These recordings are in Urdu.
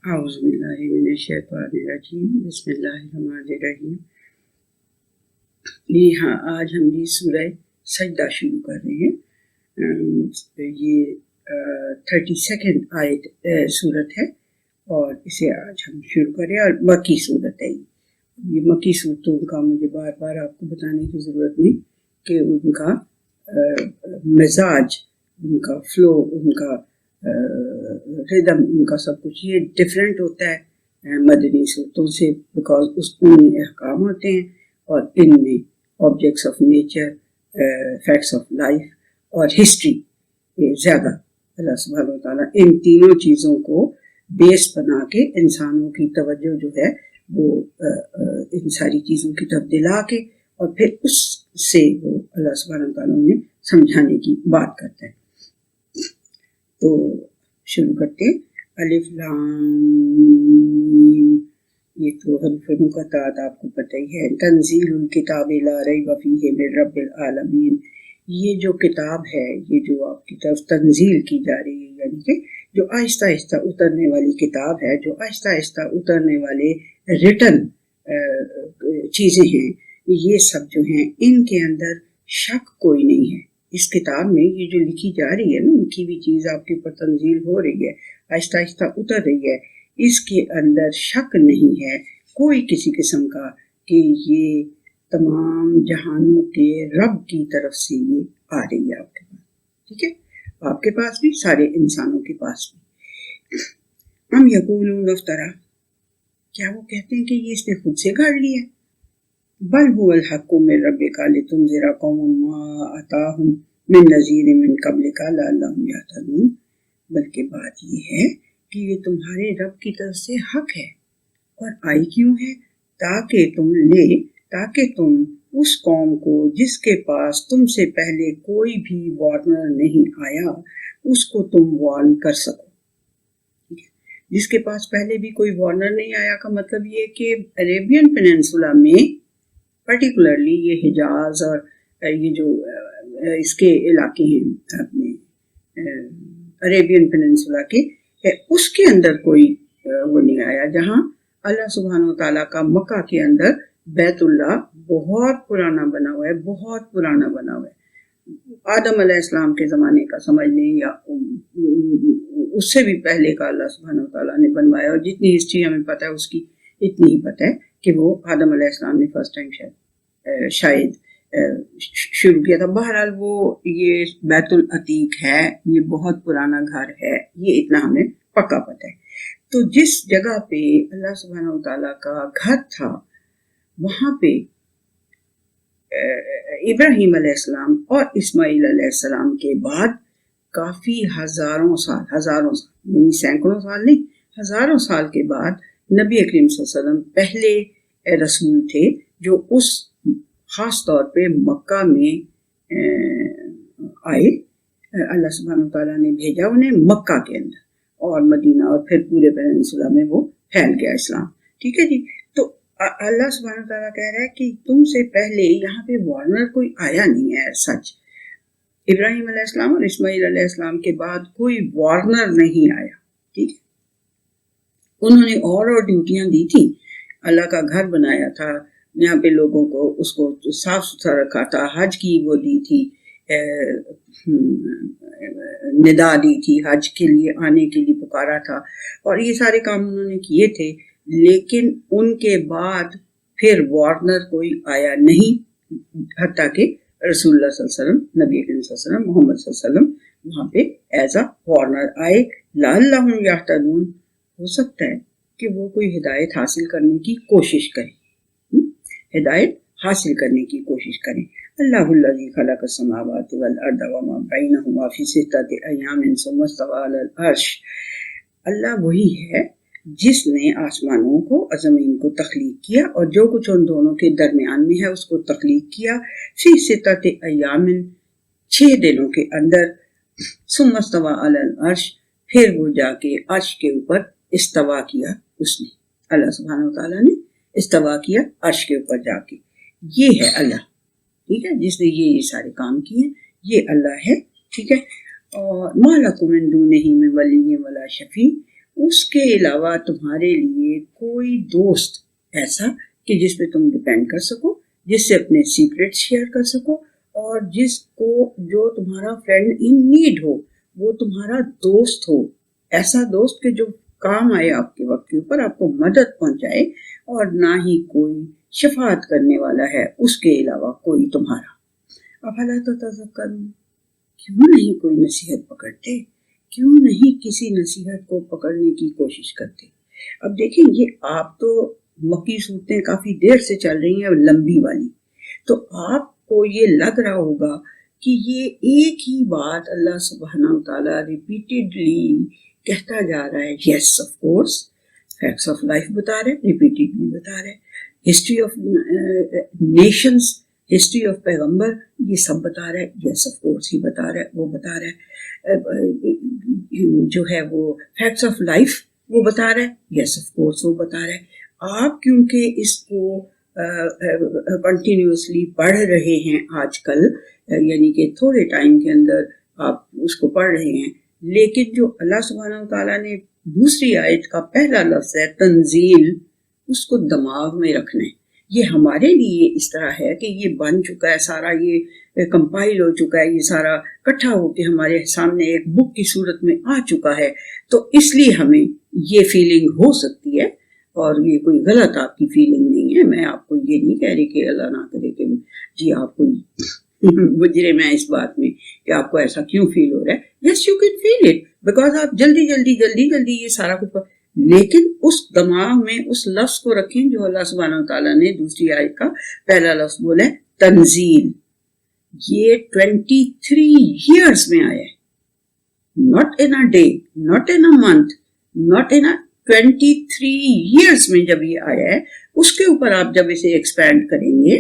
اعوذ باللہ من الشیطان الرجیم بسم اللہ الرحمن الرحیم۔ ہاں آج ہم یہ سورہ سجدہ شروع کر رہے ہیں۔ یہ 32 آیت سورت ہے اور اسے آج ہم شروع کر رہے ہیں، اور مکی سورت ہے۔ یہ مکی صورتوں کا مجھے بار بار آپ کو بتانے کی ضرورت نہیں کہ ان کا مزاج، ان کا فلو، ان کا ردم، ان کا سب کچھ یہ ڈفرینٹ ہوتا ہے مدنی صورتوں سے، بیکاز ان میں احکام ہوتے ہیں اور ان میں objects of nature, facts of life اور ہسٹری زیادہ اللہ سبحانہ و تعالیٰ ان تینوں چیزوں کو بیس بنا کے انسانوں کی توجہ جو ہے وہ ان ساری چیزوں کی طرف دلا کے اور پھر اس سے وہ اللہ سبحانہ و تعالیٰ انہیں سمجھانے کی بات کرتا ہے۔ تو شروع کرتے الف لام میم، یہ تو حروف مقطعات آپ کو پتہ ہی ہے۔ تنزیل الکتاب لا ریب فیہ من رب العالمین، یہ جو کتاب ہے، یہ جو آپ کی طرف تنزیل کی جا رہی ہے، یعنی کہ جو آہستہ آہستہ اترنے والی کتاب ہے، جو آہستہ آہستہ اترنے والے ریٹن چیزیں ہیں، یہ سب جو ہیں ان کے اندر شک کوئی نہیں ہے۔ اس کتاب میں یہ جو لکھی جا رہی ہے نا، لکھی ہوئی چیز آپ کے اوپر تنزیل ہو رہی ہے، آہستہ آہستہ اتر رہی ہے، اس کے اندر شک نہیں ہے کوئی کسی قسم کا کہ یہ تمام جہانوں کے رب کی طرف سے یہ آ رہی ہے آپ کے پاس، ٹھیک ہے، آپ کے پاس بھی، سارے انسانوں کے پاس بھی۔ ہم یقولون افترا، کیا وہ کہتے ہیں کہ یہ اس نے خود سے گھڑ لیا؟ بل هو الحق من ربک لتنذر قوما ما اتاهم من نذیر من قبلک لعلهم یهتدون، بلکہ بات یہ ہے کہ یہ تمہارے رب کی طرف سے حق ہے، اور آئی کیوں ہے؟ تاکہ تم اس قوم کو جس کے پاس تم سے پہلے کوئی بھی وارنر نہیں آیا، اس کو تم وارن کر سکو۔ جس کے پاس پہلے بھی کوئی وارنر نہیں آیا کا مطلب یہ کہ عربین پیننسولا میں پرٹیکولرلی یہ حجاز اور یہ جو اس کے علاقے ہیں اپنے عربین پیننسولا کے، اس کے اندر کوئی وہ نہیں آیا، جہاں اللہ سبحانہ و تعالیٰ کا مکہ کے اندر بیت اللہ بہت پرانا بنا ہوا ہے، بہت پرانا بنا ہوا ہے، آدم علیہ السلام کے زمانے کا سمجھ لیں یا اس سے بھی پہلے کا اللہ سبحانہ و تعالیٰ نے بنوایا، اور جتنی ہسٹری ہمیں پتہ ہے اس کی اتنی ہی پتہ ہے کہ وہ آدم علیہ السلام نے فرسٹ ٹائم شاید شروع کیا تھا۔ بہرحال وہ یہ بیت العتیق ہے، یہ بہت پرانا گھر ہے، یہ اتنا ہمیں پکا پتہ ہے۔ تو جس جگہ پہ اللہ سبحانہ و تعالیٰ کا گھر تھا، وہاں پہ ابراہیم علیہ السلام اور اسماعیل علیہ السلام کے بعد کافی ہزاروں سال یعنی سینکڑوں سال نہیں، ہزاروں سال کے بعد نبی کریم صلی اللہ علیہ وسلم پہلے رسول تھے جو اس خاص طور پہ مکہ میں آئے۔ اللہ سبحانہ تعالیٰ نے بھیجا انہیں مکہ کے اندر، اور مدینہ اور پھر پورے پیننسولا میں وہ پھیل گیا اسلام، ٹھیک ہے جی۔ تو اللہ سبحانہ تعالیٰ کہہ رہا ہے کہ تم سے پہلے یہاں پہ وارنر کوئی آیا نہیں ہے، سچ ابراہیم علیہ السلام اور اسماعیل علیہ السلام کے بعد کوئی وارنر نہیں آیا، ٹھیک ہے۔ انہوں نے اور ڈیوٹیاں دی تھی، اللہ کا گھر بنایا تھا، یہاں پہ لوگوں کو اس کو صاف ستھرا رکھا تھا، حج کی وہ دی تھی، ندا دی تھی، حج کے لیے آنے کے لیے پکارا تھا، اور یہ سارے کام انہوں نے کیے تھے، لیکن ان کے بعد پھر وارنر کوئی آیا نہیں، حتیٰ کہ رسول اللہ صلی اللہ علیہ وسلم، نبی کریم صلی اللہ علیہ وسلم، محمد صلی اللہ علیہ وسلم وہاں پہ ایز اے وارنر آئے۔ لعلہم یہتدون، ہو سکتا ہے کہ وہ کوئی ہدایت حاصل کرنے کی کوشش کریں، ہدایت حاصل کرنے کی کوشش کریں۔ اللہ الذی خلق السماوات والارض وما بینہما فی ستۃ ایام ثم استوی علی العرش، اللہ وہی ہے جس نے آسمانوں کو اور زمین کو تخلیق کیا، اور جو کچھ ان دونوں کے درمیان میں ہے اس کو تخلیق کیا، فی ستۃ ایام 6 دنوں کے اندر، ثم استوی علی العرش، پھر وہ جا کے عرش کے اوپر استوا کیا، اس نے اللہ سبحانہ وتعالیٰ نے استوا کیا عرش کے اوپر جا کے، یہ ہے اللہ، ٹھیک ہے، جس نے یہ سارے کام کیے، یہ اللہ ہے، ٹھیک ہے۔ اور ما لکم من دونہ من ولی ولا شفیع، اس کے علاوہ تمہارے لیے کوئی دوست ایسا کہ جس پہ تم ڈپینڈ کر سکو، جس سے اپنے سیکرٹ شیئر کر سکو، اور جس کو جو تمہارا فرینڈ ان نیڈ ہو وہ تمہارا دوست ہو، ایسا دوست کہ جو کام آئے آپ کے وقت کے اوپر، آپ کو مدد پہنچائے، اور نہ ہی کوئی شفاعت کرنے والا ہے اس کے علاوہ کوئی تمہارا۔ افلا تتذکرون، کیوں نہیں کوئی نصیحت پکڑتے؟ کیوں نہیں کسی نصیحت کو پکڑنے کی کوشش کرتے؟ اب دیکھیں، یہ آپ تو مکی صورتیں کافی دیر سے چل رہی ہیں اور لمبی والی، تو آپ کو یہ لگ رہا ہوگا کہ یہ ایک ہی بات اللہ سبحانہ وتعالیٰ ریپیٹڈلی کہتا جا رہا ہے۔ Yes of course, facts of life بتا رہے، ریپیٹڈلی بتا رہے، history of nations, history of پیغمبر، یہ سب بتا رہا ہے۔ یس آف کورس ہی بتا رہا ہے، وہ بتا رہا ہے، جو ہے وہ فیکٹس آف لائف وہ بتا رہا ہے۔ یس آف کورس وہ بتا رہا ہے۔ آپ کیونکہ اس کو کنٹینیوسلی پڑھ رہے ہیں آج کل، یعنی کہ تھوڑے ٹائم کے اندر آپ اس کو پڑھ رہے ہیں، لیکن جو اللہ سبحانہ وتعالیٰ نے دوسری آیت کا پہلا لفظ ہے تنزیل، اس کو دماغ میں رکھنا ہے۔ یہ ہمارے لیے اس طرح ہے کہ یہ بن چکا ہے سارا، یہ کمپائل ہو چکا ہے، یہ سارا اکٹھا ہو کے ہمارے سامنے ایک بک کی صورت میں آ چکا ہے، تو اس لیے ہمیں یہ فیلنگ ہو سکتی ہے، اور یہ کوئی غلط آپ کی فیلنگ نہیں ہے۔ میں آپ کو یہ نہیں کہہ رہی کہ اللہ نہ کرے کہ جی آپ کو مجرم ہیں اس بات میں کہ آپ کو ایسا کیوں فیل ہو رہا ہے۔ Yes you can feel it because آپ جلدی جلدی جلدی جلدی یہ سارا کچھ، لیکن اس دماغ میں اس لفظ کو رکھیں جو اللہ سبحانہ وتعالیٰ نے دوسری آیت کا پہلا لفظ بولا ہے تنزیل۔ یہ 23 years میں آیا ہے، not in a day, not in a month, not in a 23 years میں جب یہ آیا ہے، اس کے اوپر آپ جب اسے ایکسپینڈ کریں گے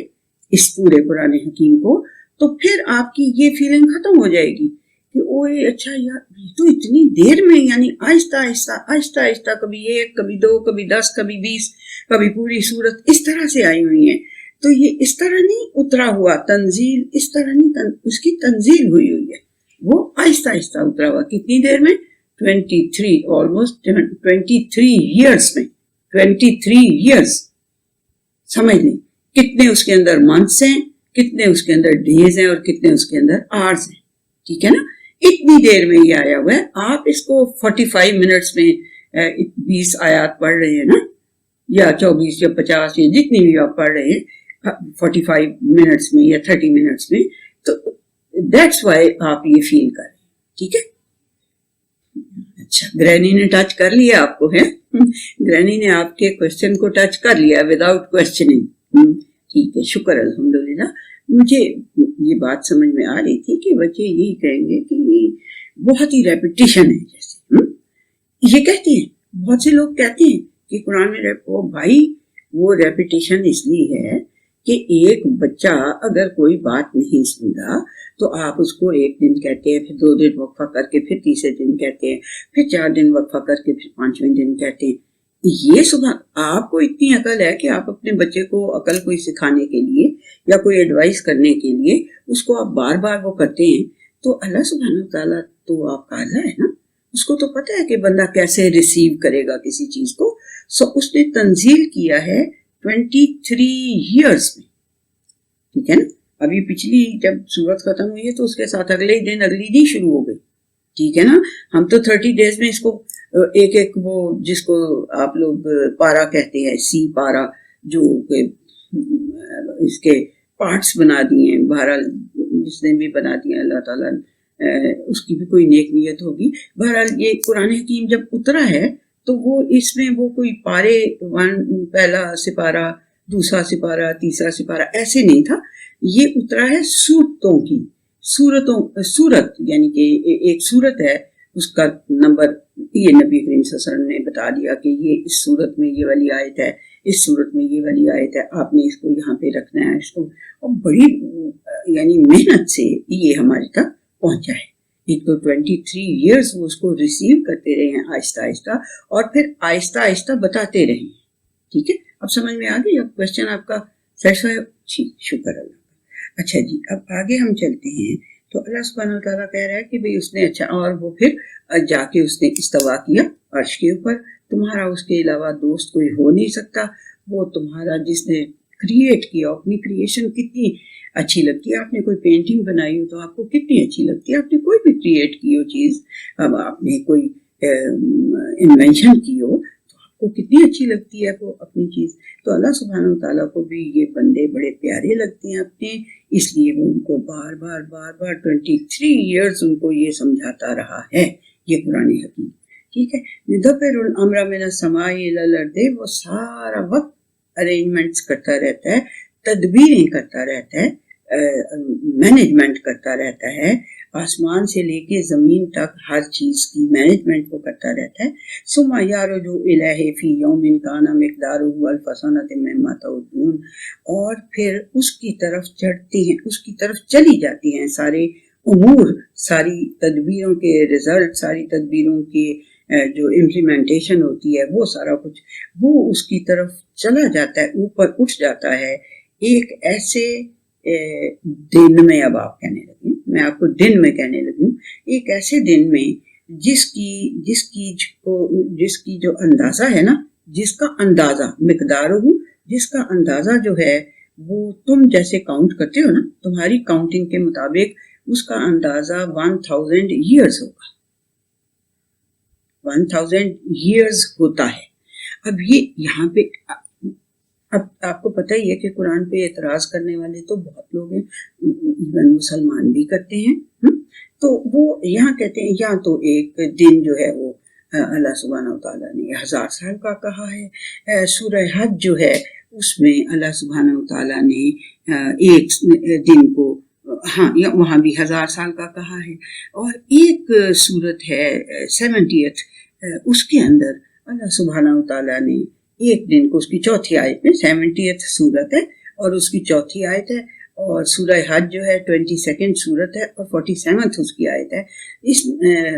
اس پورے قرآن حکیم کو، تو پھر آپ کی یہ فیلنگ ختم ہو جائے گی کہ اوے اچھا یار یہ تو اتنی دیر میں، یعنی آہستہ آہستہ آہستہ آہستہ، کبھی 1 کبھی 2 کبھی 10 کبھی 20 کبھی پوری صورت اس طرح سے آئی ہوئی ہیں، تو یہ اس طرح نہیں اترا ہوا، تنزیل اس طرح نہیں، اس کی تنزیل ہوئی ہوئی ہے، وہ آہستہ آہستہ اترا ہوا۔ کتنی دیر میں؟ 23، آلموسٹ 23 years میں، 23 years سمجھ لیں کتنے اس کے اندر منتھس ہیں، کتنے اس کے اندر ڈیز ہیں، اور کتنے اس کے اندر آورز ہیں، ٹھیک ہے نا؟ اتنی دیر میں یہ آیا ہوا ہے۔ آپ اس کو 45 منٹس میں 20 آیات پڑھ رہے ہیں نا، یا 24 یا 50 یا جتنی بھی آپ پڑھ رہے ہیں 45 منٹس میں یا 30 منٹس میں، تو دیٹس وائی آپ یہ فیل کر رہے ہیں، ٹھیک ہے؟ اچھا، گرینی نے ٹچ کر لیا آپ کو، ہے گرینی نے آپ کے کوشچن کو ٹچ کر لیا وداؤٹ کوشچننگ، ٹھیک ہے، شکر الحمدللہ۔ مجھے یہ بات سمجھ میں آ رہی تھی کہ بچے یہی کہیں گے کہ یہ بہت ہی ریپیٹیشن ہے، جیسے یہ کہتے ہیں بہت سے لوگ کہتے ہیں کہ قرآن میں بھائی وہ ریپیٹیشن اس لیے ہے کہ ایک بچہ اگر کوئی بات نہیں سن رہا تو آپ اس کو 1 دن کہتے ہیں، پھر 2 دن وقفہ کر کے پھر تیسرے دن کہتے ہیں، پھر 4 دن وقفہ کر کے پھر 5ویں دن کہتے ہیں۔ یہ آپ کو اتنی عقل ہے کہ آپ اپنے بچے کو عقل کوئی سکھانے کے لیے یا کوئی ایڈوائس کرنے کے لیے اس کو آپ بار بار وہ کرتے ہیں، تو اللہ سبحانہ تعالیٰ تو آپ کا اللہ ہے نا، اس کو تو پتہ ہے کہ بندہ کیسے ریسیو کرے گا کسی چیز کو، سو اس نے تنزیل کیا ہے 23 years میں، ٹھیک ہے نا؟ ابھی پچھلی جب سورت ختم ہوئی ہے تو اس کے ساتھ اگلے دن اگلی دن شروع ہو گئی، ٹھیک ہے نا؟ ہم تو 30 days میں اس کو ایک وہ جس کو آپ لوگ پارا کہتے ہیں، سی پارا، جو اس کے پارٹس بنا دیے ہیں، بہرحال جس نے بھی بنا دیا اللہ تعالیٰ اس کی بھی کوئی نیک نیت ہوگی۔ بہرحال یہ قرآن حکیم جب اترا ہے تو وہ اس میں وہ کوئی پارے پہلا سپارہ، دوسرا سپارہ، تیسرا سپارہ ایسے نہیں تھا، یہ اترا ہے صورتوں کی، صورت یعنی کہ ایک صورت ہے، اس کا نمبر یہ نبی کریم صلی اللہ علیہ وسلم نے بتا دیا کہ یہ اس صورت میں یہ والی آیت ہے، اس صورت میں یہ والی آیت ہے، آپ نے اس کو یہاں پہ رکھنا ہے، اس کو، اور بڑی یعنی محنت سے یہ ہمارے تک پہنچا ہے۔ ایک تو 23 years وہ اس کو ریسیو کرتے رہے ہیں آہستہ آہستہ، اور پھر آہستہ آہستہ بتاتے رہے ہیں، ٹھیک ہے؟ اب سمجھ میں آ گئی؟ اب کوشچن آپ کا سیٹسفائی؟ ٹھیک، شکر اللہ۔ اچھا جی، اب آگے ہم چلتے ہیں تو اللہ سبحانہ وتعالیٰ کہہ رہا ہے کہ بھئی اس نے اچھا، اور وہ پھر جا کے اس نے استوا کیا عرش کے اوپر. تمہارا اس کے علاوہ دوست کوئی ہو نہیں سکتا. وہ تمہارا جس نے کریٹ کیا، اپنی کریشن کتنی اچھی لگتی ہے. آپ نے کوئی پینٹنگ بنائی ہو تو آپ کو کتنی اچھی لگتی ہے. آپ نے کوئی بھی کریٹ کی ہو چیز، اب آپ نے کوئی انوینشن کی ہو تو آپ کو کتنی اچھی لگتی ہے وہ اپنی چیز. تو اللہ سبحانہ وتعالیٰ کو بھی یہ بندے بڑے پیارے لگتے ہیں اپنے، اس لیے وہ ان کو بار بار 23 ایئرز ان کو یہ سمجھاتا رہا ہے یہ قرآن حکیم. ٹھیک ہے. یدبر الامر من السماء الی الارض، وہ سارا وقت ارینجمنٹس کرتا رہتا ہے، تدبیریں کرتا رہتا ہے، مینجمنٹ کرتا رہتا ہے، آسمان سے لے کے زمین تک ہر چیز کی مینجمنٹ کو کرتا رہتا ہے. ثم یعرج الیہ فی یوم کان مقدارہ الف سنۃ مما تعدون، اور پھر اس کی طرف چڑھتی ہیں، اس کی طرف چلی جاتی ہیں سارے امور، ساری تدبیروں کے رزلٹ، ساری تدبیروں کے جو امپلیمنٹیشن ہوتی ہے، وہ سارا کچھ وہ اس کی طرف چلا جاتا ہے، اوپر اٹھ جاتا ہے ایک ایسے دن میں. اب آپ کہنے لگیں، میں آپ کو دن میں کہنے لگی ہوں، ایک ایسے دن میں جس کی جو اندازہ ہے نا، جس کا اندازہ مقدار ہو، جس کا اندازہ جو ہے وہ تم جیسے کاؤنٹ کرتے ہو نا، تمہاری کاؤنٹنگ کے مطابق اس کا اندازہ 1000 ایئرز ہوگا. 1000 ایئرز ہوتا ہے. اب یہ یہاں پہ اب آپ کو پتہ ہی ہے کہ قرآن پہ اعتراض کرنے والے تو بہت لوگ ہیں، ایون مسلمان بھی کرتے ہیں. تو وہ یہاں کہتے ہیں یا تو ایک دن جو ہے وہ اللہ سبحانہ وتعالیٰ نے 1000 سال کا کہا ہے. سورہ حج جو ہے اس میں اللہ سبحانہ وتعالیٰ نے ایک دن کو وہاں بھی 1000 سال کا کہا ہے. اور ایک صورت ہے 70th، اس کے اندر اللہ سبحانہ وتعالیٰ نے ایک دن کو، اس کی چوتھی آیت میں 70th صورت ہے اور اس کی چوتھی آیت ہے، اور سورہ حج جو ہے 22nd صورت ہے اور 47th اس کی آیت ہے. اس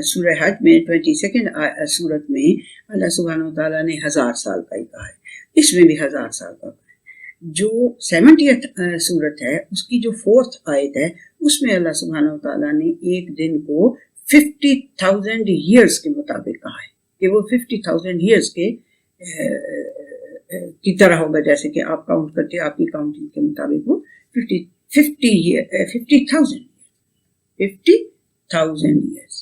سورہ حج میں 22nd صورت میں اللہ سبحانہ وتعالیٰ نے 1000 سال کا ہی کہا ہے، اس میں بھی 1000 سال کا کہا ہے. جو 70th صورت ہے اس کی جو 4th آیت ہے اس میں اللہ سبحانہ وتعالیٰ نے ایک دن کو 50,000 ایئرز کے مطابق کہا ہے کہ وہ 50,000 ایئرز کی طرح ہوگا، جیسے کہ آپ کاؤنٹ کرتے ہیں، آپ کی کاؤنٹنگ کے مطابق وہ 50,000 ایئرز.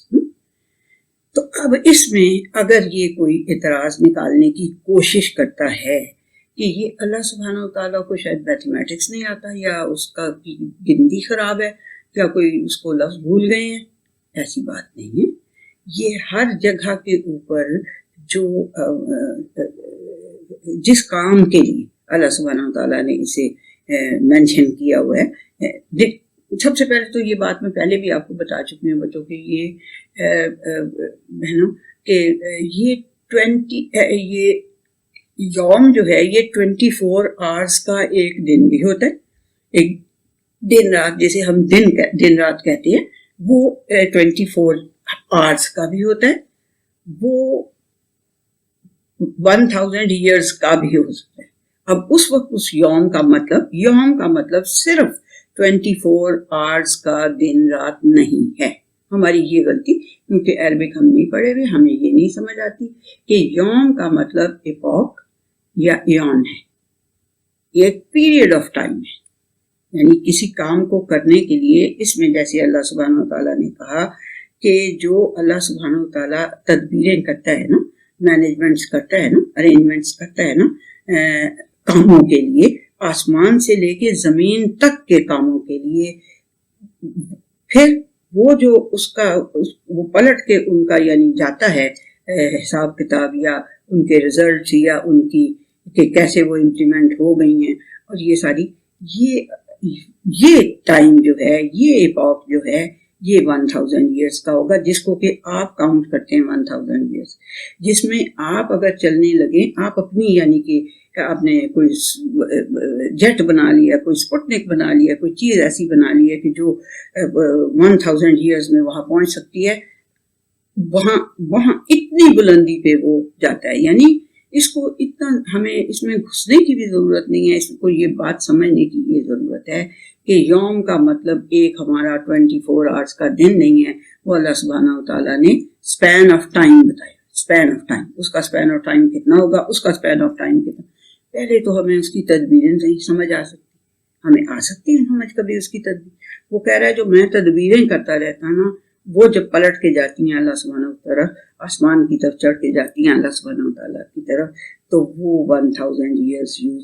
تو اب اس میں اگر یہ کوئی اعتراض نکالنے کی کوشش کرتا ہے کہ یہ اللہ سبحانہ وتعالیٰ کو شاید میتھمیٹکس نہیں آتا، یا اس کا گنتی خراب ہے، یا کوئی اس کو لفظ بھول گئے ہیں، ایسی بات نہیں ہے. یہ ہر جگہ کے اوپر جو جس کام کے لیے اللہ سبحانہ وتعالیٰ نے اسے مینشن کیا ہوا ہے. سب سے پہلے تو یہ بات میں پہلے بھی آپ کو بتا چکی ہوں بچوں کہ یہ بہنوں کہ یہ یوم جو ہے یہ 24 آورز کا ایک دن بھی ہوتا ہے. ایک دن رات جیسے ہم دن رات کہتے ہیں، وہ 24 آورز کا بھی ہوتا ہے، وہ 1000 ایئرز کا بھی ہو سکتا ہے. اب اس وقت اس یوم کا مطلب صرف 24 آورز کا دن رات نہیں ہے. ہماری یہ غلطی، کیونکہ عربک ہم نہیں پڑھے ہوئے، ہمیں یہ نہیں سمجھ آتی کہ یوم کا مطلب ایپوک یا ایون ہے، یہ ایک پیریڈ آف ٹائم ہے. یعنی کسی کام کو کرنے کے لیے اس میں جیسے اللہ سبحانہ وتعالیٰ نے کہا کہ جو اللہ سبحانہ وتعالیٰ تدبیریں کرتا ہے نا، مینجمنٹس کرتا ہے نا، ارینجمنٹس کرتا ہے نا کاموں کے لیے، آسمان سے لے کے زمین تک کے کاموں کے لیے، پھر وہ جو اس کا وہ پلٹ کے ان کا یعنی جاتا ہے حساب کتاب یا ان کے رزلٹس یا ان کی کہ کیسے وہ امپلیمنٹ ہو گئی ہیں، اور یہ ساری یہ ٹائم جو ہے، یہ ایپاک جو ہے، یہ 1000 ایئرس کا ہوگا، جس کو کہ آپ کاؤنٹ کرتے ہیں 1000 ایئرس، جس میں آپ اگر چلنے لگیں، آپ اپنی یعنی کہ آپ نے کوئی جیٹ بنا لیا، کوئی اسپوٹنک بنا لیا، کوئی چیز ایسی بنا لی ہے کہ جو 1000 ایئرز میں وہاں پہنچ سکتی ہے، وہاں اتنی بلندی پہ وہ جاتا ہے. یعنی اس کو اتنا ہمیں اس میں گھسنے کی بھی ضرورت نہیں ہے، اس کو یہ بات سمجھنے کی یہ ضرورت ہے کہ یوم کا مطلب ایک ہمارا 24 آورس کا دن نہیں ہے، وہ اللہ سبحانہ وتعالیٰ نے اسپین آف ٹائم بتایا. اسپین آف ٹائم، اس کا اسپین آف ٹائم کتنا ہوگا، اس کا اسپین آف ٹائم کتنا. پہلے تو ہمیں اس کی تدبیریں صحیح سمجھ آ سکتی، ہمیں آ سکتی ہیں سمجھ کبھی اس کی تدبیر. وہ کہہ رہا ہے جو میں تدبیریں کرتا رہتا نا، وہ جب پلٹ کے جاتی ہیں اللہ سبحانہ کی طرف، آسمان کی طرف چڑھ کے جاتی ہیں اللہ سبحانہ وتعالیٰ کی طرف، تو وہ 1000 ایئرس یوز،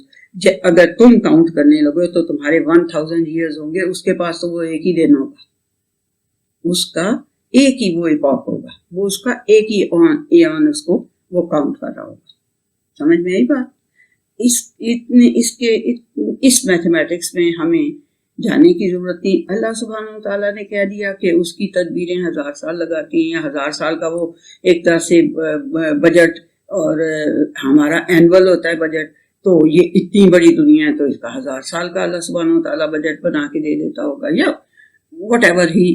اگر تم کاؤنٹ کرنے لگو تو تمہارے 1000 ایئرز ہوں گے، اس کے پاس تو وہ ایک ہی دن ہوگا، اس کا ایک ہی وہ ایپاک ہوگا، وہ اس کا ایک ہی ایون اس کو وہ کاؤنٹ کر رہا ہوگا. سمجھ میں آئی بات؟ اس میتھمیٹکس میں ہمیں جانے کی ضرورت نہیں. اللہ سبحانہ وتعالیٰ نے کہہ دیا کہ اس کی تدبیریں 1000 سال لگاتی ہیں، یا 1000 سال کا وہ ایک طرح سے بجٹ، اور ہمارا اینول ہوتا ہے بجٹ، تو یہ اتنی بڑی دنیا ہے تو اس کا 1000 سال کا اللہ سبحانہ وتعالیٰ بجٹ بنا کے دے دیتا ہوگا، یا وٹ ایور ہی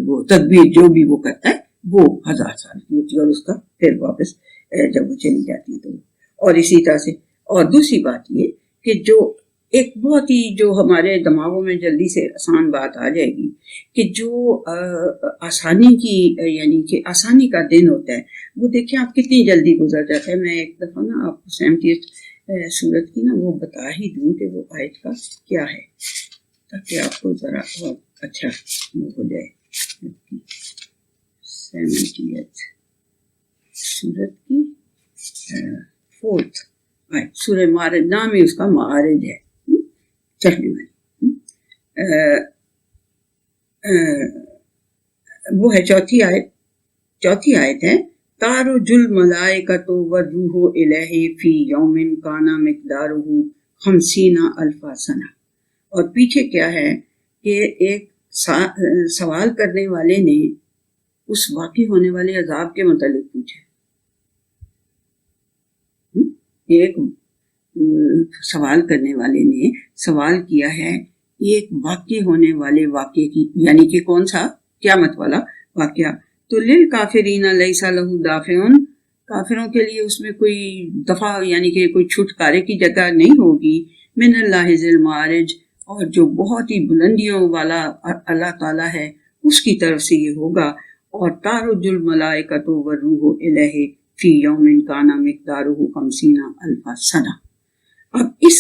وہ تدبیر جو بھی وہ کرتا ہے وہ 1000 سال کی ہوتی ہے، اور اس کا پھر واپس جب وہ چلی جاتی ہے تو. اور اسی طرح سے، اور دوسری بات یہ کہ جو ایک بہت ہی جو ہمارے دماغوں میں جلدی سے آسان بات آ جائے گی کہ جو آسانی کی، یعنی کہ آسانی کا دن ہوتا ہے، وہ دیکھیں آپ کتنی جلدی گزر جاتا ہے. میں ایک دفعہ نا آپ کو 70 سورت کی نا وہ بتا ہی دوں کہ وہ آیت کا کیا ہے، تاکہ آپ کو ذرا بہت اچھا وہ ہو جائے. 70 سورت کی 4 آیت، سورہ معارج، نام ہی اس کا معارج ہے، چڑھنے والی. وہ ہے چوتھی آیت ہے، تارج الملائکۃ والروح الیہ فی یوم کان مقدارہ 50,000 سنہ. اور پیچھے کیا ہے کہ ایک سوال کرنے والے نے اس واقع ہونے والے عذاب کے متعلق پوچھا. ایک سوال کرنے والے نے سوال کیا ہے ایک واقع ہونے والے واقعے کی، یعنی کہ کون سا؟ قیامت والا واقعہ. تو للکافرین لیس لہ دافع، کافروں کے لیے اس میں کوئی دفع، یعنی کہ کوئی چھٹکارے کی جگہ نہیں ہوگی. من اللہ ذی المعارج، اور جو بہت ہی بلندیوں والا اللہ تعالیٰ ہے اس کی طرف سے یہ ہوگا. اور تارج الملائکۃ والروح الیہ فی یوم کان مقدارہ 50,000 سنہ. اب اس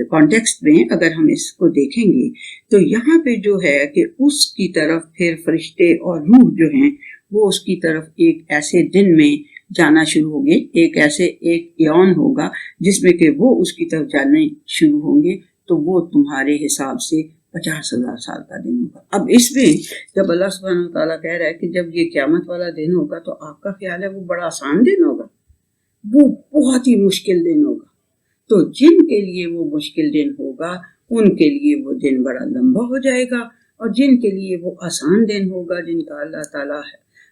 کانٹیکسٹ میں اگر ہم اس کو دیکھیں گے تو یہاں پہ جو ہے کہ اس کی طرف پھر فرشتے اور روح جو ہیں وہ اس کی طرف ایک ایسے دن میں جانا شروع ہوں گے، ایک ایون ہوگا جس میں کہ وہ اس کی طرف جانے شروع ہوں گے، تو وہ تمہارے حساب سے 50,000 سال کا دن ہوگا. اب اس میں جب اللہ سبحانہ وتعالیٰ کہہ رہا ہے کہ جب یہ قیامت والا دن ہوگا تو آپ کا خیال ہے وہ بڑا آسان دن ہوگا؟ وہ بہت ہی مشکل دن ہوگا. تو جن کے لیے وہ مشکل دن ہوگا ان کے لیے وہ دن بڑا لمبا ہو جائے گا، اور جن کے لیے وہ آسان دن ہوگا، جن کا اللہ تعالیٰ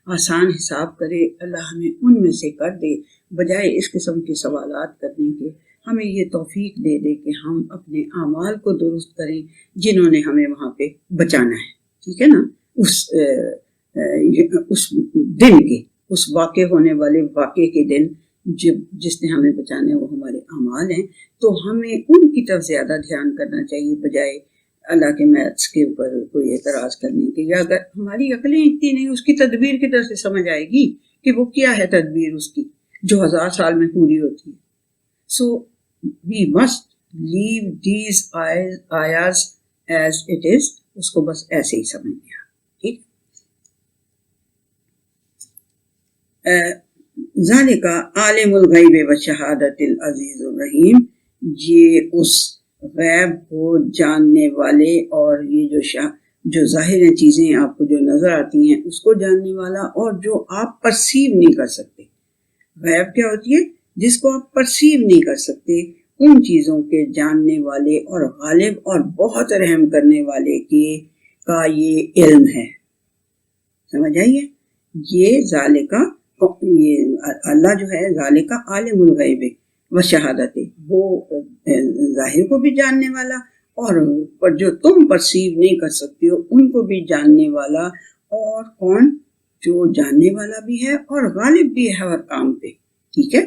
آسان حساب کرے، اللہ ہمیں ان میں سے کر دے. بجائے اس قسم کے سوالات کرنے کے ہمیں یہ توفیق دے دے کہ ہم اپنے اعمال کو درست کریں جنہوں نے ہمیں وہاں پہ بچانا ہے. ٹھیک ہے نا؟ اس دن کے، اس واقع ہونے والے واقعے کے دن جس نے ہمیں بچانا ہے وہ ہمارے اعمال ہیں. تو ہمیں ان کی طرف زیادہ دھیان کرنا چاہیے بجائے اللہ کے میتھس کے اوپر کوئی اعتراض کرنے کے. یا اگر ہماری عقلیں اتنی نہیں، اس کی تدبیر کی طرف سے سمجھ آئے گی کہ وہ کیا ہے تدبیر اس کی جو 1000 سال میں پوری ہوتی ہے. So we must leave these ideas as it is, اس کو بس ایسے ہی سمجھنا. ٹھیک. ذالک عالم الغیب والشہادۃ العزیز الرحیم، یہ اس غیب کو جاننے والے اور یہ جو ظاہر چیزیں آپ کو جو نظر آتی ہیں اس کو جاننے والا، اور جو آپ پرسیو نہیں کر سکتے. غیب کیا ہوتی ہے؟ جس کو آپ پرسیو نہیں کر سکتے، ان چیزوں کے جاننے والے اور غالب اور بہت رحم کرنے والے کا یہ علم ہے. سمجھ آئیے؟ یہ ذالکہ، یہ اللہ جو ہے ذالکہ عالم الغیب و شہادت، وہ ظاہر کو بھی جاننے والا اور جو تم پرسیو نہیں کر سکتے ہو ان کو بھی جاننے والا. اور کون؟ جو جاننے والا بھی ہے اور غالب بھی ہے ہر کام پہ. ٹھیک ہے.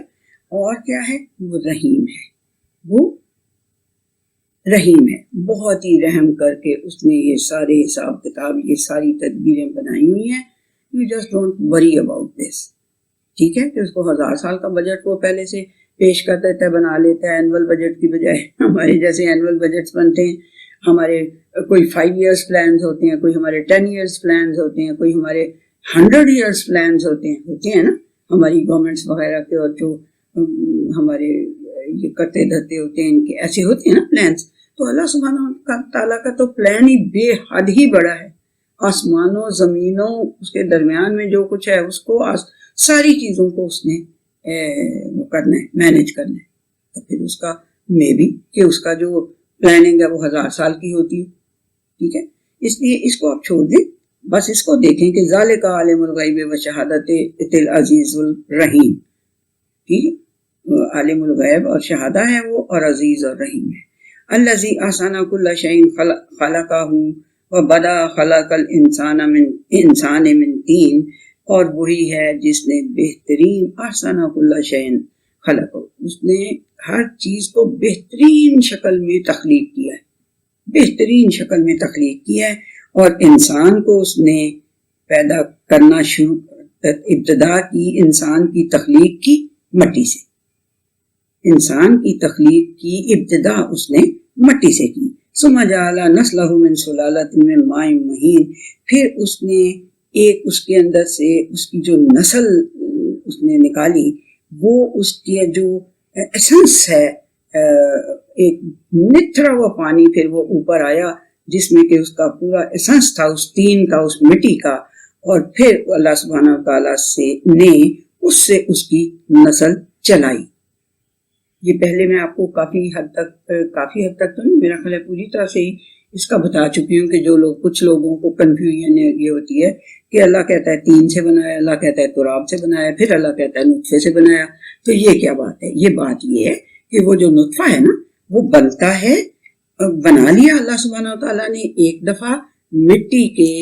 اور کیا ہے؟ وہ رحیم ہے. وہ رحیم ہے، بہت ہی رحم کر کے اس نے یہ سارے حساب کتاب، یہ ساری تدبیریں بنائی ہوئی ہیں. You just don't worry about this. ٹھیک ہے کہ اس کو 1000 سال کا بجٹ وہ پہلے سے پیش کر دیتا ہے، بنا لیتا ہے اینول بجٹ کی بجائے. ہمارے جیسے اینول بجٹس بنتے ہیں، ہمارے کوئی 5 ایئرس پلانز ہوتے ہیں، کوئی ہمارے 10 ایئرس پلانز ہوتے ہیں، کوئی ہمارے 100 ایئرس پلانز ہوتے ہیں نا ہماری گورنمنٹس وغیرہ کے، اور جو ہمارے یہ کرتے دھرتے ہوتے ہیں ان کے ایسے ہوتے ہیں نا پلانس. تو اللہ سبحانہ تعالیٰ کا تو پلان ہی بے حد ہی بڑا ہے. آسمانوں زمینوں اس کے درمیان میں جو کچھ ہے اس کو ساری چیزوں کو اس نے وہ کرنا ہے، مینیج کرنا ہے. تو پھر اس کا میں بھی کہ اس کا جو پلاننگ ہے وہ 1000 سال کی ہوتی ہے. ٹھیک ہے، اس لیے اس کو آپ چھوڑ دیں، بس اس کو دیکھیں کہ ذالک عالم الغیب و شہادت العزیز الرحیم. ٹھیک ہے، عالم الغیب اور شہادہ ہے وہ، اور عزیز اور رحیم ہے. الذی احسن کل شیء خلقہ وبدا خلق الانسان من طین، اور وہی ہے جس نے بہترین احسن کل شیء خلقہ، اس نے ہر چیز کو بہترین شکل میں تخلیق کیا ہے، بہترین شکل میں تخلیق کیا ہے. اور انسان کو اس نے پیدا کرنا شروع، ابتدا کی انسان کی تخلیق کی مٹی سے. انسان کی تخلیق کی ابتدا اس نے مٹی سے کی. ثم جعل نسلہ من سلالۃ من ماء مہین، پھر اس نے ایک اس کے اندر سے اس کی جو نسل اس نے نکالی، وہ اس کی جو ایسنس ہے، ایک نتھرا ہوا پانی پھر وہ اوپر آیا جس میں کہ اس کا پورا ایسنس تھا، اس تین کا، اس مٹی کا. اور پھر اللہ سبحانہ تعالیٰ نے اس سے اس کی نسل چلائی. یہ پہلے میں آپ کو کافی حد تک تو نہیں، میرا خیال ہے پوری طرح سے ہی اس کا بتا چکی ہوں کہ جو لوگ، کچھ لوگوں کو کنفیوژن یہ ہوتی ہے کہ اللہ کہتا ہے تین سے بنایا، اللہ کہتا ہے تراب سے بنایا، پھر اللہ کہتا ہے نطفے سے بنایا. تو یہ کیا بات ہے؟ یہ بات یہ ہے کہ وہ جو نطفہ ہے نا وہ بنتا ہے، بنا لیا اللہ سبحانہ تعالیٰ نے ایک دفعہ مٹی کے،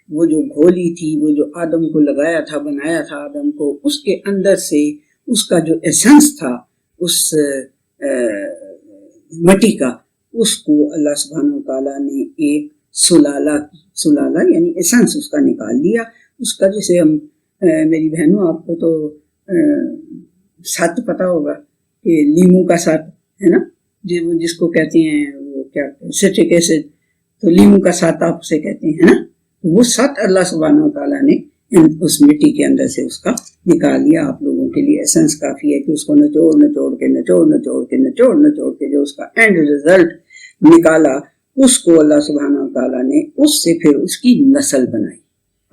وہ جو گھولی تھی، وہ جو آدم کو لگایا تھا، بنایا تھا آدم کو، اس کے اندر سے اس کا جو ایسنس تھا اس مٹی کا، اس کو اللہ سبحانہ تعالیٰ نے ایک سلالہ یعنی ایسنس اس کا نکال لیا. اس کا جسے ہم میری بہنوں آپ کو تو سات پتہ ہوگا کہ لیمو کا سات ہے نا، جس کو کہتے ہیں وہ کیا سٹرک ایسڈ، تو لیمو کا سات آپ اسے کہتے ہیں نا. وہ سات اللہ سبحانہ تعالیٰ نے اس مٹی کے اندر سے اس کا نکال لیا. آپ لوگوں کے لیے ایسنس کافی ہے کہ اس کو نچوڑ کے جو اس کا اینڈ رزلٹ نکالا، اس کو اللہ سبحانہ تعالیٰ نے اس سے پھر اس کی نسل بنائی،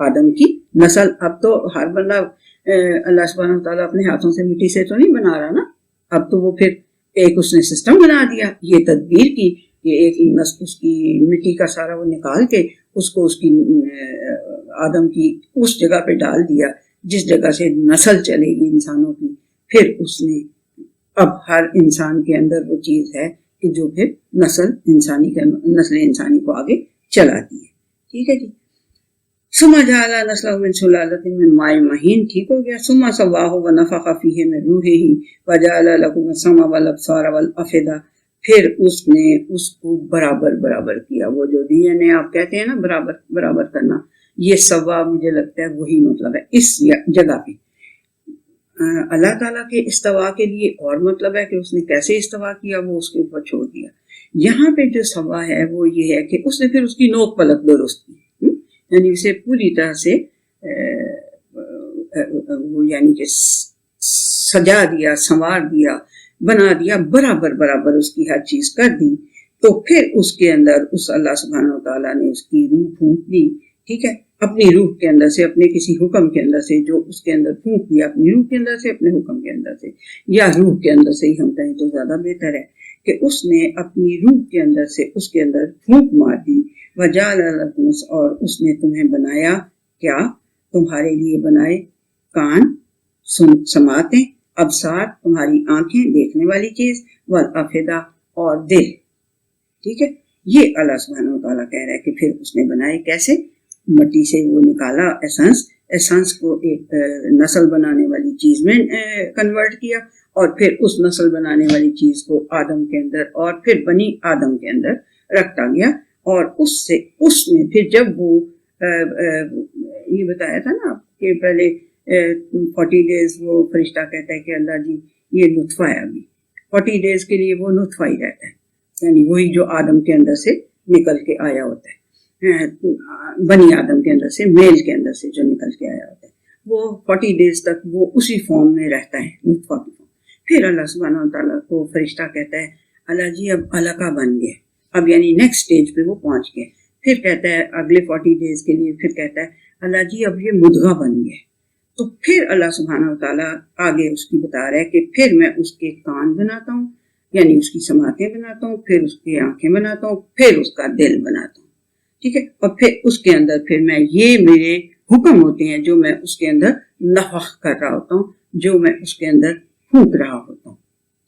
آدم کی نسل. اب تو ہر بندہ اللہ سبحانہ تعالیٰ اپنے ہاتھوں سے مٹی سے تو نہیں بنا رہا نا، اب تو وہ پھر ایک اس نے سسٹم بنا دیا، یہ تدبیر کی کہ ایک اس کی مٹی کا سارا وہ نکال کے اس کو اس کی آدم کی اس جگہ پہ ڈال دیا جس جگہ سے نسل چلے گی انسانوں کی. پھر اس نے اب ہر انسان کے اندر وہ چیز ہے کہ جو پھر نسل انسانی کو آگے چلاتی ہے. ٹھیک ہے جی. ثم جعل نسلہ من سلالۃ من ماء مہین، ٹھیک ہو گیا. ثم سواہ ونفخ فیہ من روحہ وجعل لکم السمع والابصار والافئدہ، پھر اس نے اس کو برابر کیا. وہ جو ڈی این اے آپ کہتے ہیں نا برابر کرنا، یہ سوا مجھے لگتا ہے وہی مطلب ہے اس جگہ پہ. اللہ تعالیٰ کے استوا کے لیے اور مطلب ہے کہ اس نے کیسے استوا کیا وہ اس کے اوپر چھوڑ دیا. یہاں پہ جو سوا ہے وہ یہ ہے کہ اس نے پھر اس کی نوک پلک درست کی، یعنی اسے پوری طرح سے وہ یعنی کہ سجا دیا، سنوار دیا، بنا دیا، برابر اس کی ہر چیز کر دی. تو پھر اس کے اندر اس اللہ سبحانہ تعالیٰ نے اس کی روح پھونک دی. ٹھیک ہے، اپنی روح کے اندر سے، اپنے کسی حکم کے اندر سے جو اس کے اندر پھونک دیا، اپنی روح کے اندر سے، اپنے حکم کے اندر سے، یا روح کے اندر سے ہی ہم کہیں تو زیادہ بہتر ہے کہ اس نے اپنی روح کے اندر سے اس کے اندر پھونک مار دی. وجعل لکم، اور اس نے تمہیں بنایا کیا؟ تمہارے لیے بنائے کان سماعتیں، ابصار تمہاری آنکھیں دیکھنے والی چیز، والافئدہ اور دل. ٹھیک ہے، یہ اللہ سبحانہ و تعالیٰ کہہ رہا ہے کہ پھر اس نے بنائے کیسے؟ مٹی سے وہ نکالا ایسنس، ایسنس کو ایک نسل بنانے والی چیز میں کنورٹ کیا اور پھر اس نسل بنانے والی چیز کو آدم کے اندر اور پھر بنی آدم کے اندر رکھتا گیا، اور اس میں پھر جب وہ یہ بتایا تھا نا کہ پہلے 40 ڈیز وہ فرشتہ کہتا ہے کہ اللہ جی یہ نطفہ ہے، ابھی 40 ڈیز کے لیے وہ نطفہ ہی رہتا ہے، یعنی وہی جو آدم کے اندر سے نکل کے آیا ہوتا ہے، بنی آدم کے اندر سے، میل کے اندر سے جو نکل کے آیا ہوتا ہے، وہ 40 ڈیز تک وہ اسی فارم میں رہتا ہے، نطفہ کی فارم۔ پھر اللہ سبحانہ وتعالیٰ کو فرشتہ کہتا ہے اللہ جی اب علقہ بن گئے، اب یعنی نیکسٹ سٹیج پہ وہ پہنچ گئے۔ پھر کہتا ہے اگلے 40 ڈیز کے لیے پھر کہتا ہے اللہ جی اب یہ مدغہ بن گئے۔ تو پھر اللہ سبحانہ وتعالیٰ آگے اس کی بتا رہا ہے کہ پھر میں اس کے کان بناتا ہوں، یعنی اس کی سماعتیں بناتا ہوں، پھر اس کی آنکھیں بناتا ہوں، پھر اس کا دل بناتا ہوں، ٹھیک ہے، اور پھر اس کے اندر پھر میں یہ میرے حکم ہوتے ہیں جو میں اس کے اندر نفخ کر رہا ہوتا ہوں، جو میں اس کے اندر پھونک رہا ہوتا ہوں،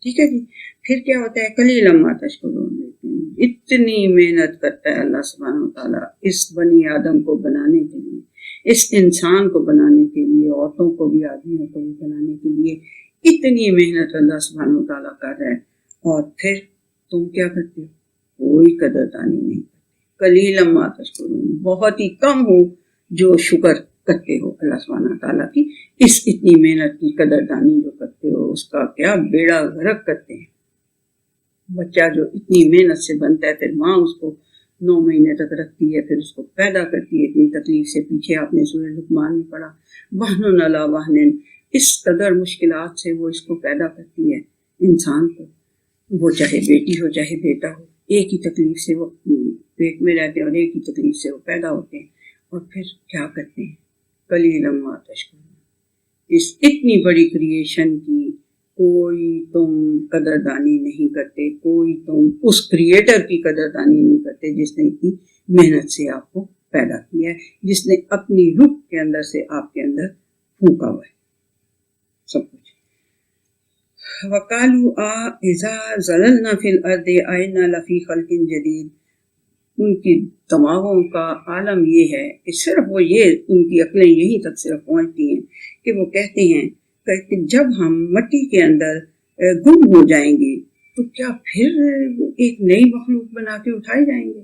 ٹھیک ہے جی۔ پھر کیا ہوتا ہے قلیلا ما تشکرون، اتنی محنت کرتا ہے اللہ سبحانہ وتعالیٰ اس بنی آدم کو بنانے کے لیے، اس انسان کو بنانے کے لیے، عورتوں کو بھی آدمیوں کو بھی بنانے کے لیے اتنی محنت اللہ سبحانہ وتعالیٰ کر رہا ہے، اور پھر تم کیا کرتے ہو؟ کوئی قدردانی نہیں کرتے، قلیلا ما تشکرون، بہت ہی کم ہو جو شکر کرتے ہو اللہ سبحانہ تعالیٰ کی، اس اتنی محنت کی قدردانی جو کرتے ہو اس کا کیا بیڑا غرق کرتے ہیں۔ بچہ جو اتنی محنت سے بنتا ہے، پھر ماں اس کو 9 مہینے تک رکھتی ہے، پھر اس کو پیدا کرتی ہے اتنی تکلیف سے، پیچھے آپ نے سورہ لقمان میں پڑھا وہن علی وہن، اس قدر مشکلات سے وہ اس کو پیدا کرتی ہے انسان کو، وہ چاہے بیٹی ہو چاہے بیٹا ہو، ایک ہی تکلیف سے وہ پیٹ میں رہتے ہیں اور ایک ہی تکلیف سے وہ پیدا ہوتے ہیں، اور پھر کیا کرتے ہیں؟ قلیلا ما تشکرون، اس اتنی بڑی کریشن کی کوئی تم قدردانی نہیں کرتے، کوئی تم اس کریٹر کی قدردانی نہیں کرتے جس نے اتنی محنت سے آپ کو پیدا کیا ہے، جس نے اپنی روح کے اندر سے آپ کے اندر پھونکا ہوا ہے سب کچھ۔ وَقَالُوا إِذَا زَلَلْنَا فِي الْأَرْضِ أَإِنَّا لَفِي خَلْقٍ جَدِيدٍ، ان کی دماغوں کا عالم یہ ہے کہ صرف وہ یہ، ان کی عقلیں یہیں تک صرف پہنچتی ہیں کہ وہ کہتے ہیں کہ جب ہم مٹی کے اندر گم ہو جائیں گے تو کیا پھر ایک نئی مخلوق بنا کے اٹھائے جائیں گے؟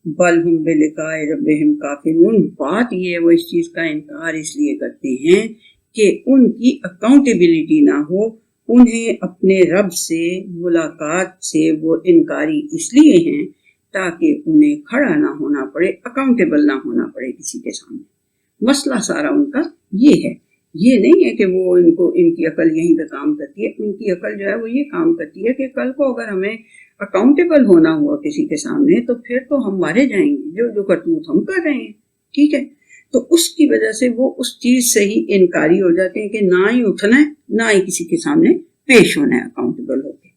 بل ہم بلقاء ربہم کافرون، بات یہ ہے وہ اس چیز کا انکار اس لیے کرتے ہیں کہ ان کی اکاؤنٹیبلٹی نہ ہو، انہیں اپنے رب سے ملاقات سے وہ انکاری اس لیے ہیں تاکہ انہیں کھڑا نہ ہونا پڑے، اکاؤنٹیبل نہ ہونا پڑے کسی کے سامنے۔ مسئلہ سارا ان کا یہ ہے، یہ نہیں ہے کہ وہ ان کی عقل یہیں پہ کام کرتی ہے، ان کی عقل جو ہے وہ یہ کام کرتی ہے کہ کل کو اگر ہمیں اکاؤنٹیبل ہونا ہوا کسی کے سامنے تو پھر تو ہم مارے جائیں گے، جو کرتوت ہم کر رہے ہیں، ٹھیک ہے، تو اس کی وجہ سے وہ اس چیز سے ہی انکاری ہو جاتے ہیں کہ نہ ہی اٹھنا ہے نہ ہی کسی کے سامنے پیش ہونا ہے اکاؤنٹیبل ہو کے۔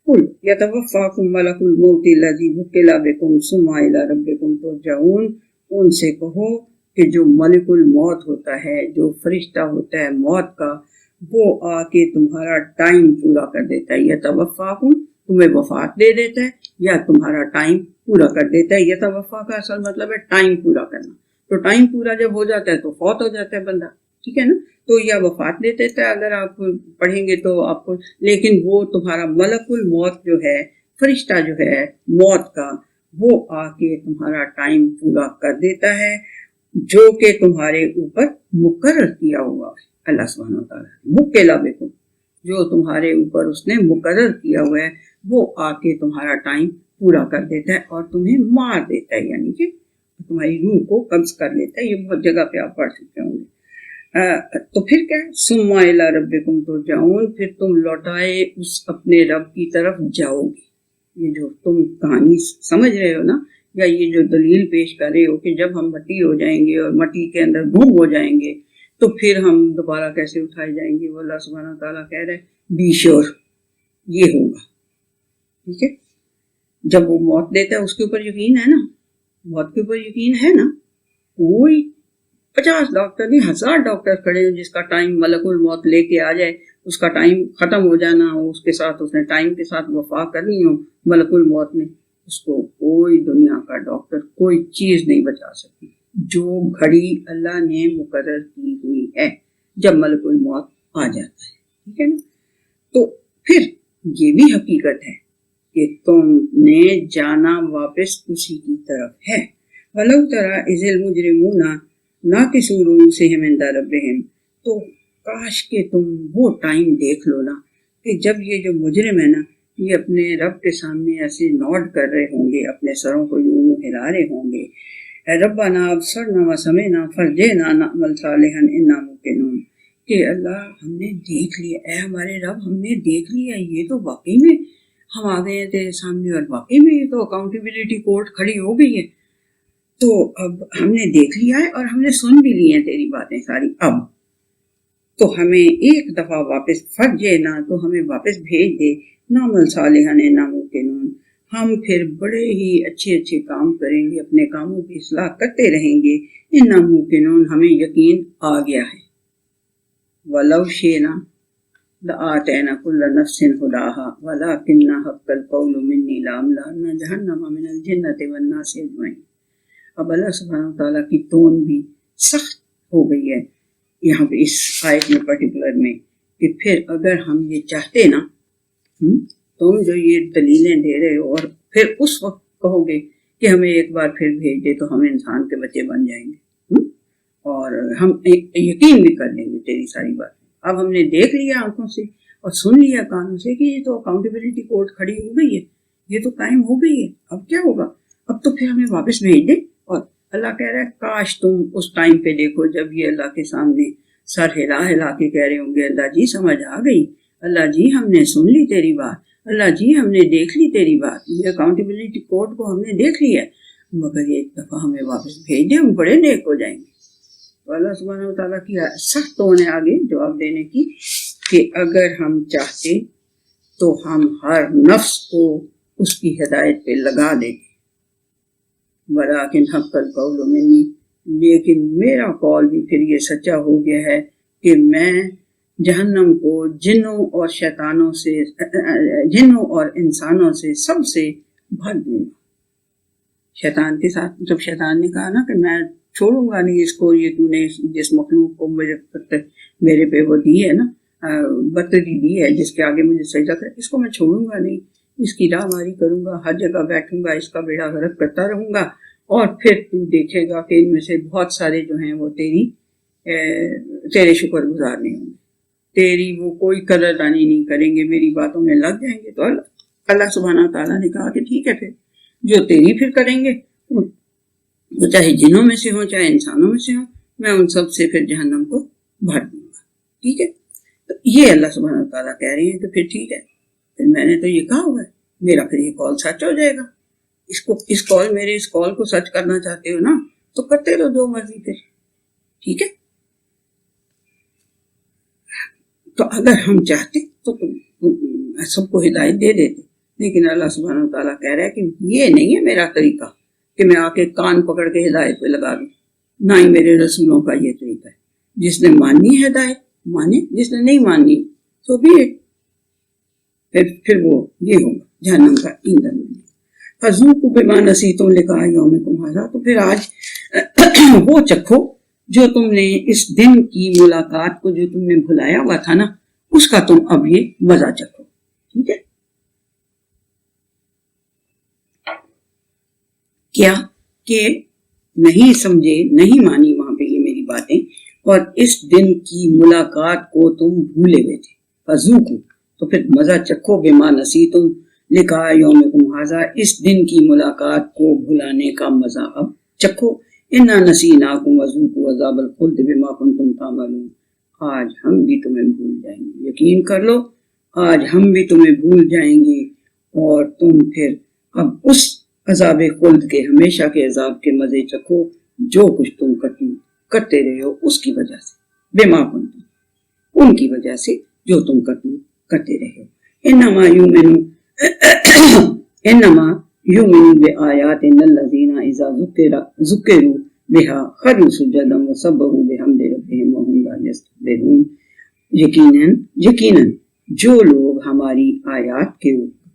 قل یتوفاکم ملک الموت الذی وکل بکم ثم الی ربکم ترجعون، ان سے کہو کہ جو ملک الموت ہوتا ہے، جو فرشتہ ہوتا ہے موت کا، وہ آ کے تمہارا ٹائم پورا کر دیتا ہے، یتوفاکم تمہیں وفات دے دیتا ہے یا تمہارا ٹائم پورا کر دیتا ہے۔ یتوفا کا اصل مطلب ہے ٹائم پورا کرنا، تو ٹائم پورا جب ہو جاتا ہے تو فوت ہو جاتا ہے بندہ، ٹھیک ہے نا، تو یا وفات دے دیتا ہے اگر آپ پڑھیں گے تو آپ کو، لیکن وہ تمہارا ملک الموت جو ہے، فرشتہ جو ہے موت کا، وہ آ کے تمہارا ٹائم پورا کر دیتا ہے جو کہ تمہارے اوپر مقرر کیا ہوا ہے اللہ سبحانہ وتعالیٰ، وکلا بکم، جو تمہارے اوپر اس نے مقرر کیا ہوا ہے وہ آ کے تمہارا ٹائم پورا کر دیتا ہے اور تمہیں مار دیتا ہے، یعنی کہ تمہاری روح کو قبض کر لیتا ہے۔ یہ بہت جگہ پہ آپ پڑھ چکے ہوں گے۔ تو پھر کیا، ثم الی ربکم ترجعون، پھر تم لوٹائے اس اپنے رب کی طرف جاؤ گے۔ یہ جو تم کہانی سمجھ رہے ہو نا، یا یہ جو دلیل پیش کر رہے ہو کہ جب ہم مٹی ہو جائیں گے اور مٹی کے اندر گم ہو جائیں گے تو پھر ہم دوبارہ کیسے اٹھائے جائیں گے، وہ اللہ سبحانہ تعالیٰ کہہ رہے بی شور یہ ہوگا، ٹھیک ہے۔ جب وہ موت دیتا ہے اس کے اوپر یقین ہے نا، موت کے اوپر یقین ہے نا، کوئی 50 ڈاکٹر نہیں 1000 ڈاکٹر کھڑے ہو جس کا ٹائم ملک الموت لے کے آ جائے، اس کا ٹائم ختم ہو جانا ہو، اس کے ساتھ اس نے ٹائم کے ساتھ وفا کرنی ہو ملک الموت نے، اس کو کوئی دنیا کا ڈاکٹر کوئی چیز نہیں بچا سکتی، جو گھڑی اللہ نے مقرر کی ہوئی ہے جب ملک الموت آ جاتا ہے، ٹھیک ہے نا. تو پھر یہ بھی حقیقت ہے کہ تم نے جانا واپس اسی کی طرف ہے. وَلَوْ تَرَىٰ إِذِ الْمُجْرِمُونَ نَاكِسُو رُءُوسِهِمْ عِندَ رَبِّهِمْ، تو کاش کہ تم وہ ٹائم دیکھ لو نا کہ جب یہ جو مجرم ہے نا یہ اپنے رب کے سامنے ایسے نوڈ کر رہے ہوں گے، اپنے سروں کو یوں یوں ہلا رہے ہوں گے، اے ربنا ابصرنا وسمعنا فرجعنا نعمل صالحا انا موقنون، کہ اللہ ہم نے دیکھ لیا، اے ہمارے رب ہم نے دیکھ لیا، یہ تو واقعی میں ہم آ گئے ہیں تیرے سامنے اور واقعی میں یہ تو اکاؤنٹیبلٹی کورٹ کھڑی ہو گئی ہے، تو اب ہم نے دیکھ لیا ہے اور ہم نے سن بھی لی ہیں تیری باتیں ساری، اب تو ہمیں ایک دفعہ واپس فرجعنا، تو ہمیں واپس بھیج دے، نعمل صالحا انا موقنون، ہم پھر بڑے ہی اچھے اچھے کام کریں گے، اپنے کاموں کی اصلاح کرتے رہیں گے، انا موقنون ہمیں یقین آ گیا ہے. وَلَوْ شِئْنَا لَآتَيْنَا كُلَّ نَفْسٍ هُدَاهَا وَلَٰكِنَّ حَقَّ الْقَوْلُ مِنِّي لَأَمْلَأَنَّ جَهَنَّمَ مِنَ الْجِنَّةِ وَالنَّاسِ أَجْمَعِينَ. اب اللہ سبحانہ وتعالیٰ کی ٹون بھی سخت ہو گئی ہے یہاں پہ اس آیت میں پرٹیکولر میں، کہ پھر اگر ہم یہ چاہتے نا، تم جو یہ دلیلیں دے رہے ہو اور پھر اس وقت کہو گے کہ ہمیں ایک بار پھر بھیج دے تو ہم انسان کے بچے بن جائیں گے اور ہم یقین بھی کر لیں گے تیری ساری باتیں. اب ہم نے دیکھ لیا آنکھوں سے اور سن لیا کانوں سے کہ یہ تو اکاؤنٹیبلٹی کورٹ کھڑی ہو گئی ہے، یہ تو قائم ہو گئی ہے، اب کیا ہوگا، اب تو پھر ہمیں واپس بھیج دے. اور اللہ کہہ رہا ہے کاش تم اس ٹائم پہ دیکھو جب یہ اللہ کے سامنے سر ہلا ہلا کے کہہ رہے ہوں گے اللہ جی سمجھ آ گئی، اللہ جی ہم نے سن لی تیری بات، اللہ جی ہم نے دیکھ لی تیری بات، یہ اکاؤنٹیبلٹی کورٹ کو ہم نے دیکھ لی ہے، مگر ایک دفعہ ہمیں واپس بھیج دے، ہم بڑے نیک ہو جائیں گے. تو اللہ سبحانہ وتعالیٰ کی سخت ٹون ہے آگے جواب دینے کی کہ اگر ہم چاہتے تو ہم ہر نفس کو اس کی ہدایت پہ لگا دیتے، ولیکن حق القول منی، لیکن میرا قول بھی پھر یہ سچا ہو گیا ہے کہ میں جہنم کو جنوں اور انسانوں سے سب سے بھر دوں گا. شیطان کے ساتھ جب شیطان نے کہا نا کہ میں چھوڑوں گا نہیں اس کو، یہ تو نے جس مخلوق کو میرے پہ وہ دی ہے نا برتری دی ہے جس کے آگے مجھے سجدہ کرے، اس کو میں چھوڑوں گا نہیں، اس کی راہ ماری کروں گا، ہر جگہ بیٹھوں گا، اس کا بیڑا غرق کرتا رہوں گا، اور پھر تو دیکھے گا کہ ان میں سے بہت سارے جو ہیں وہ تیرے شکر گزار نہیں ہوں گے، تیری وہ کوئی قدردانی نہیں کریں گے، میری باتوں میں لگ جائیں گے. تو اللہ سبحانہ تعالیٰ نے کہا کہ ٹھیک ہے، پھر جو تیری پھر کریں گے وہ چاہے جنوں میں سے ہوں چاہے انسانوں میں سے ہوں، میں ان سب سے پھر جہنم کو بھر دوں گا. ٹھیک ہے، تو یہ اللہ سبحانہ تعالیٰ کہہ رہے ہیں کہ پھر ٹھیک ہے، پھر میں نے تو یہ کہا ہوا ہے، میرا پھر یہ کال سچ ہو جائے گا. میرے اس کال کو سچ کرنا چاہتے ہو نا تو کرتے رہو جو مرضی پھر. ٹھیک ہے، تو اگر ہم چاہتے تو سب کو ہدایت دے دیتے، لیکن اللہ سبحانہ تعالیٰ کہہ رہا ہے کہ یہ نہیں ہے میرا طریقہ کہ میں آ کے کان پکڑ کے ہدایت پہ لگا دوں، نہ ہی میرے رسولوں کا یہ طریقہ ہے. جس نے ماننی ہے ہدایت مانے، جس نے نہیں ماننی تو بھی پھر وہ یہ ہوگا جہنم کا ایندھن. فذوقوا بما نسیتم لقاء یومکم ھذا، تو پھر آج وہ چکھو جو تم نے اس دن کی ملاقات کو جو تم نے بھلایا ہوا تھا نا، اس کا تم اب یہ مزہ چکھو. ٹھیک ہے، کیا کہ نہیں سمجھے، نہیں مانی وہاں پہ یہ میری باتیں، اور اس دن کی ملاقات کو تم بھولے ہوئے تھے. فذوقوا، تو پھر مزہ چکھو، بما نسیتم لقاء یومکم ھذا، اس دن کی ملاقات کو بھلانے کا مزہ اب چکھو. انا نسیناکم وذوقوا عذاب الخلد بما کنتم تعملون، آج ہم بھی تمہیں بھول جائیں گے، یقین کر لو آج ہم بھی تمہیں بھول جائیں گے، اور تم پھر اب اس عذاب خلد کے، ہمیشہ کے عذاب کے مزے چکھو جو کچھ تم کرتے رہے ہو اس کی وجہ سے، بما کنتم، ان کی وجہ سے جو تم کرتے رہے ہو. انما یؤمن بآیاتنا الذین اذا ذکروا بها خروا سجدا وسبحوا بحمد ربهم وهم لا یستکبرون. یقیناً جو لوگ ہماری آیات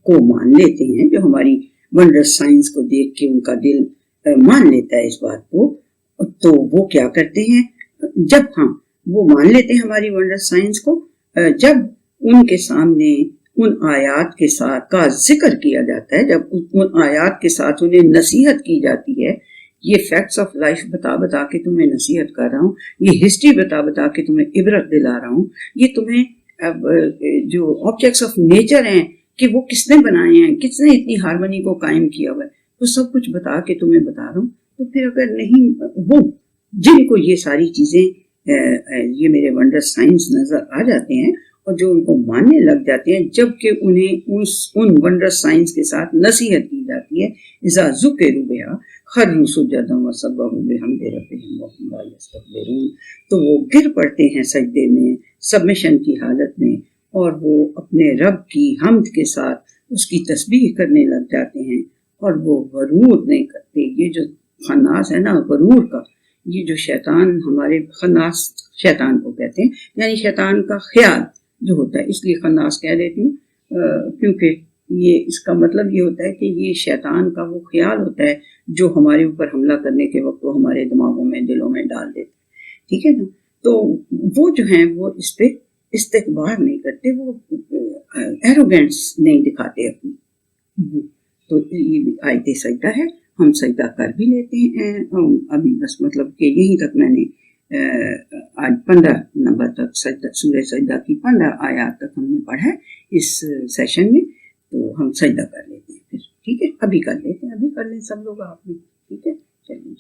کو مان لیتے ہیں، جو ہماری ونڈرس سائنس کو دیکھ کے ان کا دل مان لیتا ہے اس بات کو، تو وہ کیا کرتے ہیں، جب وہ مان لیتے ہیں ہماری ونڈر سائنس کو، جب ان کے سامنے ان آیات کے ساتھ کا ذکر کیا جاتا ہے، جب ان آیات کے ساتھ انہیں نصیحت کی جاتی ہے، یہ فیکٹس آف لائف بتا بتا کے تمہیں نصیحت کر رہا ہوں، یہ ہسٹری بتا بتا کے تمہیں عبرت دلا رہا ہوں، یہ تمہیں جو آبجیکٹس آف نیچر ہیں کہ وہ کس نے بنائے ہیں، کس نے اتنی ہارمونی کو قائم کیا ہوا ہے، وہ سب کچھ بتا کے تمہیں بتا رہا ہوں. تو پھر اگر نہیں، وہ جن کو یہ ساری چیزیں یہ میرے ونڈر سائنس نظر آ جاتے ہیں اور جو ان کو ماننے لگ جاتے ہیں، جبکہ انہیں ان ونڈر سائنس کے ساتھ نصیحت کی جاتی ہے، اذا ذکروا بہا خروا سجدا وسبحوا بحمد ربهم وهم لا یستکبرون، تو وہ گر پڑتے ہیں سجدے میں، سبمیشن کی حالت میں، اور وہ اپنے رب کی حمد کے ساتھ اس کی تسبیح کرنے لگ جاتے ہیں، اور وہ غرور نہیں کرتے. یہ جو خناس ہے نا غرور کا، یہ جو شیطان، ہمارے خناس شیطان کو کہتے ہیں، یعنی شیطان کا خیال جو ہوتا ہے، اس لیے خناس کہہ دیتی ہوں، کیونکہ یہ اس کا مطلب یہ ہوتا ہے کہ یہ شیطان کا وہ خیال ہوتا ہے جو ہمارے اوپر حملہ کرنے کے وقت وہ ہمارے دماغوں میں، دلوں میں ڈال دیتے. ٹھیک ہے نا؟ تو وہ جو ہیں وہ اس پہ استکبار نہیں کرتے، وہ ایروگینس نہیں دکھاتے اپنی. تو یہ آیت سجدہ ہے، ہم سجدہ کر بھی لیتے ہیں. ابھی بس مطلب کہ یہیں تک میں نے آج 15 نمبر تک سورہ سجدہ کی 15 آیات تک ہم نے پڑھا ہے اس سیشن میں. تو ہم سجدہ کر لیتے ہیں پھر. ٹھیک ہے، ابھی کر لیتے ہیں، ابھی کر لیں سب لوگ، آپ بھی. ٹھیک ہے، چلیے.